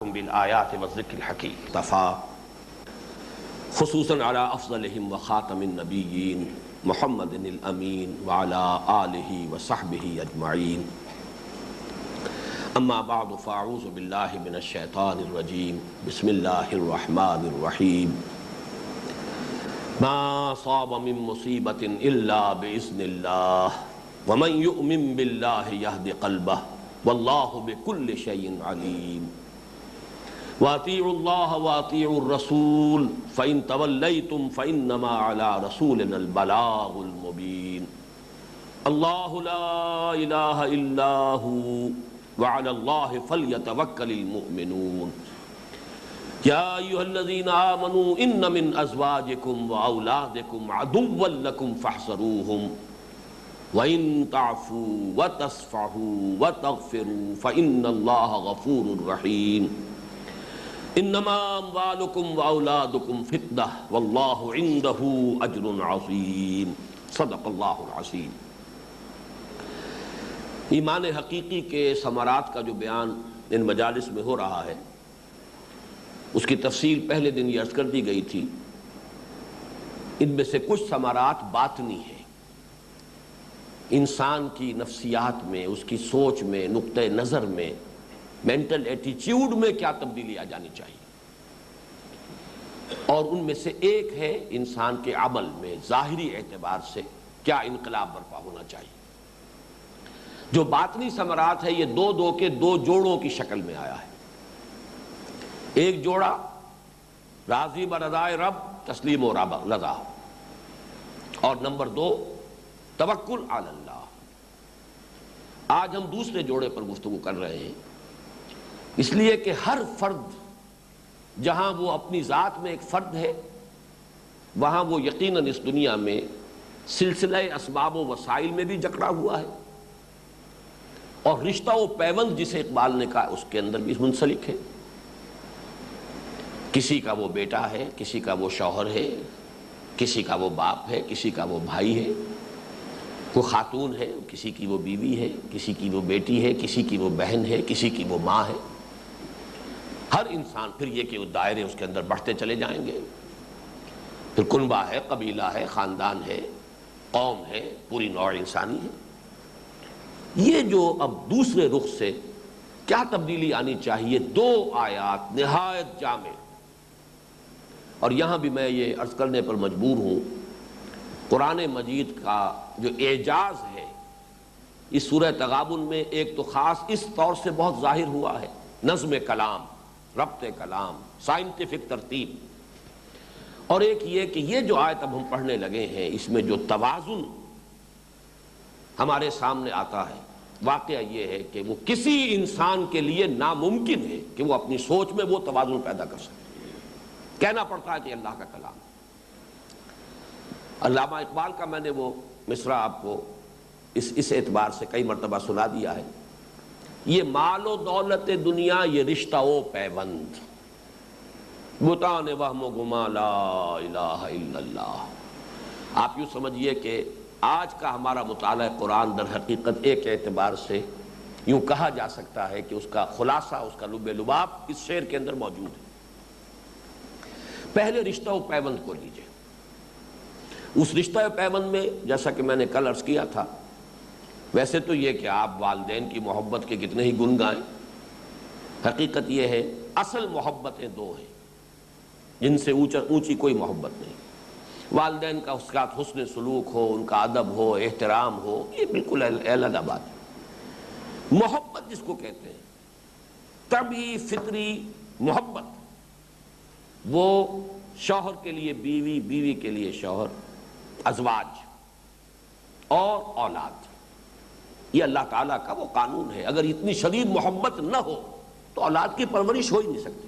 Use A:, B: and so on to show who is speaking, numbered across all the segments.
A: بالآیات والذکر الحکیم طفا خصوصاً على افضلهم وخاتم النبیین محمد الامین وعلى آلہ وصحبہ اجمعین اما بعد فاعوذ باللہ من الشیطان الرجیم بسم اللہ الرحمن الرحیم ما صاب من مصیبت الا باذن اللہ ومن یؤمن باللہ یہد قلبہ واللہ بکل شیء علیم وَأَطِيعُوا اللَّهَ وَأَطِيعُوا الرَّسُولَ فَإِن تَوَلَّيْتُمْ فَإِنَّمَا عَلَى رَسُولِنَا الْبَلَاغُ الْمُبِينُ اللَّهُ لَا إِلَهَ إِلَّا هُوَ وَعَلَى اللَّهِ فَلْيَتَوَكَّلِ الْمُؤْمِنُونَ يَا أَيُّهَا الَّذِينَ آمَنُوا إِنَّ مِنْ أَزْوَاجِكُمْ وَأَوْلَادِكُمْ عَدُوًّا لَكُمْ فَاحْذَرُوهُمْ وَإِن تَعْفُوا وَتَصْفَحُوا وَتَغْفِرُوا فَإِنَّ اللَّهَ غَفُورٌ رَحِيمٌ انما اموالکم واولادکم فتنہ واللہ عندہ اجر عظیم صدق اللہ العظیم۔ ایمان حقیقی کے ثمرات کا جو بیان ان مجالس میں ہو رہا ہے اس کی تفصیل پہلے دن یہ عرض کر دی گئی تھی۔ ان میں سے کچھ ثمرات باطنی ہیں، انسان کی نفسیات میں، اس کی سوچ میں، نقطہ نظر میں، مینٹل ایٹیچیوڈ میں کیا تبدیلی آ جانی چاہیے، اور ان میں سے ایک ہے انسان کے عمل میں ظاہری اعتبار سے کیا انقلاب برپا ہونا چاہیے۔ جو باطنی ثمرات ہے یہ دو کے دو جوڑوں کی شکل میں آیا ہے۔ ایک جوڑا راضی برضائے رب، تسلیم و رضا، اور نمبر دو توکل علی اللہ۔ آج ہم دوسرے جوڑے پر گفتگو کر رہے ہیں، اس لیے کہ ہر فرد جہاں وہ اپنی ذات میں ایک فرد ہے وہاں وہ یقیناً اس دنیا میں سلسلہ اسباب و وسائل میں بھی جکڑا ہوا ہے، اور رشتہ و پیوند جسے اقبال نے کہا اس کے اندر بھی منسلک ہے۔ کسی کا وہ بیٹا ہے، کسی کا وہ شوہر ہے، کسی کا وہ باپ ہے، کسی کا وہ بھائی ہے، وہ خاتون ہے، کسی کی وہ بیوی ہے، کسی کی وہ بیٹی ہے، کسی کی وہ بہن ہے، کسی کی وہ ماں ہے۔ ہر انسان، پھر یہ کہ وہ دائرے اس کے اندر بڑھتے چلے جائیں گے، پھر کنبہ ہے، قبیلہ ہے، خاندان ہے، قوم ہے، پوری نوع انسانی ہے۔ یہ جو اب دوسرے رخ سے کیا تبدیلی آنی چاہیے، دو آیات نہایت جامع، اور یہاں بھی میں یہ عرض کرنے پر مجبور ہوں، قرآن مجید کا جو اعجاز ہے اس سورہ تغابن میں ایک تو خاص اس طور سے بہت ظاہر ہوا ہے، نظم کلام، ربط کلام، سائنٹیفک ترتیب، اور ایک یہ کہ یہ جو آیت اب ہم پڑھنے لگے ہیں اس میں جو توازن ہمارے سامنے آتا ہے، واقعہ یہ ہے کہ وہ کسی انسان کے لیے ناممکن ہے کہ وہ اپنی سوچ میں وہ توازن پیدا کر سکے۔ کہنا پڑتا ہے کہ اللہ کا کلام۔ علامہ اقبال کا میں نے وہ مصرع آپ کو اس اعتبار سے کئی مرتبہ سنا دیا ہے، یہ مال و دولت دنیا یہ رشتہ و پیوند، بتانے وہم و گما لا الہ الا اللہ۔ آپ یوں سمجھیے کہ آج کا ہمارا مطالعہ قرآن در حقیقت ایک اعتبار سے یوں کہا جا سکتا ہے کہ اس کا خلاصہ، اس کا لب لباب اس شعر کے اندر موجود ہے۔ پہلے رشتہ و پیوند کو لیجئے۔ اس رشتہ و پیوند میں جیسا کہ میں نے کل عرض کیا تھا، ویسے تو یہ کہ آپ والدین کی محبت کے کتنے ہی گن گائیں، حقیقت یہ ہے اصل محبتیں دو ہیں جن سے اونچی کوئی محبت نہیں۔ والدین کا اس کا حسن سلوک ہو، ان کا ادب ہو، احترام ہو، یہ بالکل علیحدہ بات ہے۔ محبت جس کو کہتے ہیں، طبعی فطری محبت، وہ شوہر کے لیے بیوی، بیوی کے لیے شوہر، ازواج اور اولاد، یہ اللہ تعالیٰ کا وہ قانون ہے۔ اگر اتنی شدید محبت نہ ہو تو اولاد کی پرورش ہو ہی نہیں سکتی۔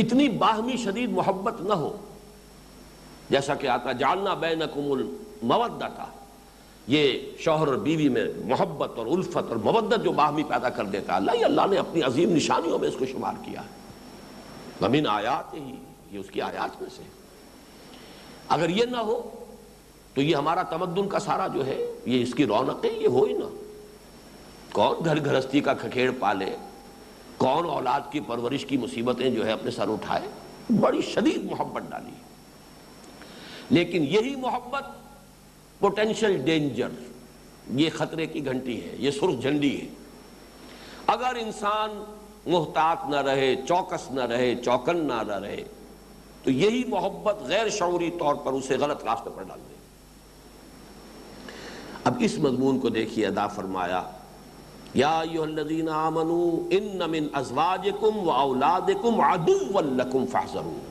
A: اتنی باہمی شدید محبت نہ ہو، جیسا کہ آتا جعلنا بینکم المودۃ، یہ شوہر اور بیوی میں محبت اور الفت اور مودت جو باہمی پیدا کر دیتا ہے، اللہ نے اپنی عظیم نشانیوں میں اس کو شمار کیا ہے۔ ومن آیاتہ، یہ اس کی آیات میں سے۔ اگر یہ نہ ہو تو یہ ہمارا تمدن کا سارا جو ہے، یہ اس کی رونقیں یہ ہو ہی نہ۔ کون گھر گھرستی کا کھکھیڑ پالے، کون اولاد کی پرورش کی مصیبتیں جو ہے اپنے سر اٹھائے، بڑی شدید محبت ڈالی. لیکن یہی محبت پوٹینشل ڈینجر، یہ خطرے کی گھنٹی ہے، یہ سرخ جھنڈی ہے. اگر انسان محتاط نہ رہے، چوکس نہ رہے، چوکن نہ رہے، تو یہی محبت غیر شعوری طور پر اسے غلط راستے پر ڈال دے. اب اس مضمون کو دیکھیے، ادا فرمایا یا ایھا الذین آمنوا ان من ازواجکم واولادکم عدوا لکم فاحذروہ.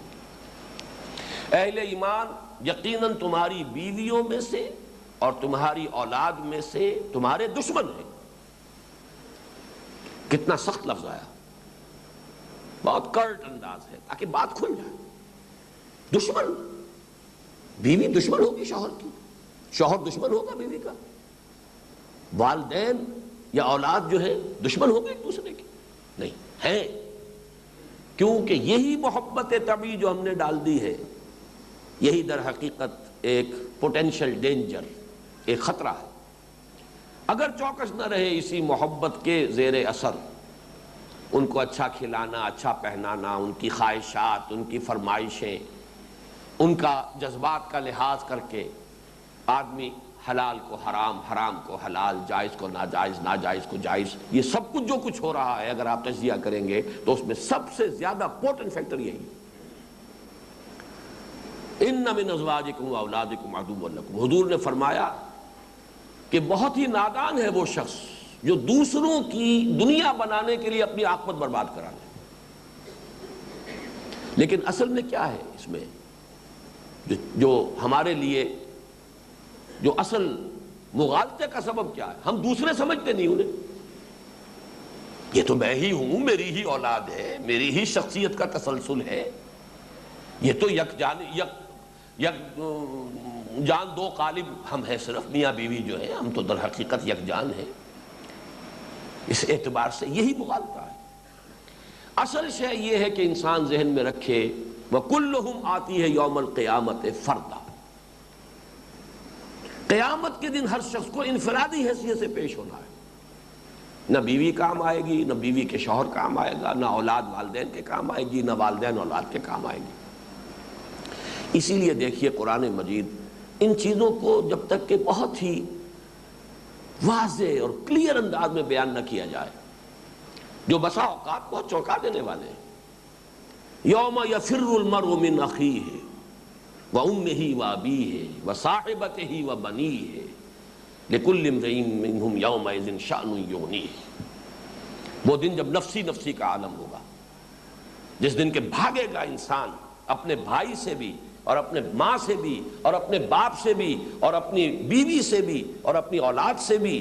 A: اہل ایمان، یقیناً تمہاری بیویوں میں سے اور تمہاری اولاد میں سے تمہارے دشمن ہیں. کتنا سخت لفظ آیا، بہت کرٹ انداز ہے تاکہ بات کھل جائے. دشمن، بیوی دشمن ہوگی شوہر کی، شوہر دشمن ہوگا بیوی کا، والدین یا اولاد جو ہے دشمن ہوگے ایک دوسرے کی؟ نہیں ہیں، کیونکہ یہی محبت طبعی جو ہم نے ڈال دی ہے، یہی در حقیقت ایک پوٹینشل ڈینجر، ایک خطرہ ہے. اگر چوکس نہ رہے اسی محبت کے زیر اثر، ان کو اچھا کھلانا، اچھا پہنانا، ان کی خواہشات، ان کی فرمائشیں، ان کا جذبات کا لحاظ کر کے آدمی حلال کو حرام، حرام کو حلال، جائز کو ناجائز، ناجائز کو جائز، یہ سب کچھ جو کچھ ہو رہا ہے اگر آپ تجزیہ کریں گے تو اس میں سب سے زیادہ پورٹنٹ فیکٹر یہی ہے. ان من ازواجکم واولادکم عدوا لکم. حضور نے فرمایا کہ بہت ہی نادان ہے وہ شخص جو دوسروں کی دنیا بنانے کے لیے اپنی عاقبت برباد کرا لے. لیکن اصل میں کیا ہے اس میں جو ہمارے لیے جو اصل مغالطے کا سبب کیا ہے؟ ہم دوسرے سمجھتے نہیں انہیں. یہ تو میں ہی ہوں، میری ہی اولاد ہے، میری ہی شخصیت کا تسلسل ہے، یہ تو یک جان دو قالب ہم ہیں، صرف میاں بیوی جو ہے ہم تو در حقیقت یک جان ہیں. اس اعتبار سے یہی مغالطہ ہے. اصل شے یہ ہے کہ انسان ذہن میں رکھے وَكُلُّهُمْ آتی ہے یوم القیامت فردا. قیامت کے دن ہر شخص کو انفرادی حیثیت سے پیش ہونا ہے. نہ بیوی کام آئے گی، نہ بیوی کے شوہر کام آئے گا، نہ اولاد والدین کے کام آئے گی، نہ والدین اولاد کے کام آئے گی. اسی لیے دیکھیے قرآن مجید ان چیزوں کو جب تک کہ بہت ہی واضح اور کلیئر انداز میں بیان نہ کیا جائے، جو بسا اوقات بہت چونکا دینے والے ہیں. یوم یفر المرء من اخیہ وامہ وابیہ وصاحبتہ وبنیہ لکل امرئ منہم یومئذ شأن یغنیہ. وہ دن جب نفسی نفسی کا عالم ہوگا، جس دن کے بھاگے گا انسان اپنے بھائی سے بھی اور اپنے ماں سے بھی اور اپنے باپ سے بھی اور اپنی بیوی سے بھی اور اپنی اولاد سے بھی،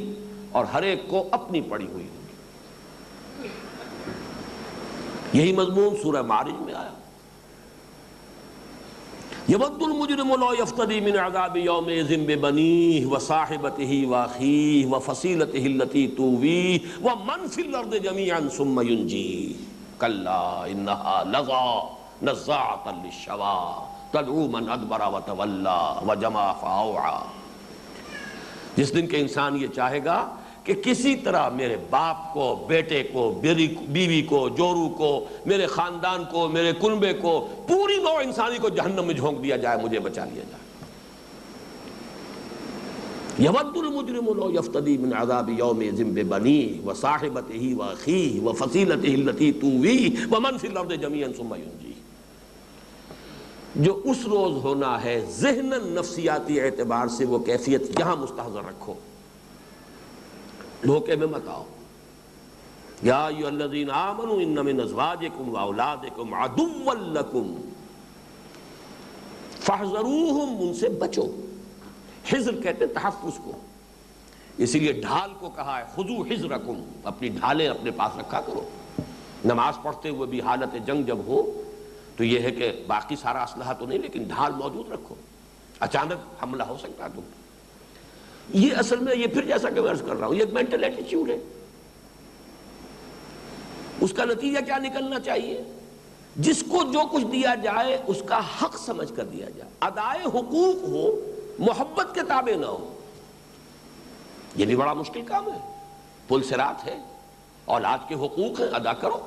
A: اور ہر ایک کو اپنی پڑی ہوئی ہوگی. یہی مضمون سورہ معارج میں آیا. یود المجرم لو یفتدی من عذاب یومئذ ببنیہ وصاحبتہ واخیہ وفصیلتہ التی تؤویہ ومن فی الارض جمیعا ثم ینجیہ کلا انہا لظی نزاعۃ للشوی تدعو من ادبر وتولی وجمع فاوعی. جس دن کے انسان یہ چاہے گا کہ کسی طرح میرے باپ کو، بیٹے کو، بیوی کو، جورو کو، میرے خاندان کو، میرے کنبے کو، پوری نوع انسانی کو جہنم میں جھونک دیا جائے، مجھے بچا لیا جائے. یود المجرم لو یفتدی من عذاب یومئذ ببنیہ وصاحبتہ واخیہ وفصیلتہ التی تؤویہ ومن فی الارض جمیعا ثم ینجیہ. جو اس روز ہونا ہے ذہناً نفسیاتی اعتبار سے وہ کیفیت یہاں مستحضر رکھو، دھوکے میں مت آؤ. یا ایھا الذین آمنوا ان من ازواجکم واولادکم عدوا لکم فاحذروہم. ان سے بچو. حذر کہتے ہیں تحفظ کو، اسی لیے ڈھال کو کہا ہے خذوا حذرکم، اپنی ڈھالیں اپنے پاس رکھا کرو. نماز پڑھتے ہوئے بھی حالت جنگ جب ہو تو یہ ہے کہ باقی سارا اسلحہ تو نہیں لیکن ڈھال موجود رکھو، اچانک حملہ ہو سکتا ہے. تم یہ اصل میں یہ پھر جیسا کہ میں عرض کر رہا ہوں یہ ایک مینٹل ایٹیچیوڈ ہے. اس کا نتیجہ کیا نکلنا چاہیے؟ جس کو جو کچھ دیا جائے اس کا حق سمجھ کر دیا جائے، ادائے حقوق ہو، محبت کے تابع نہ ہو. یہ بھی بڑا مشکل کام ہے. پل صراط ہے، اولاد کے حقوق ہیں، ادا کرو.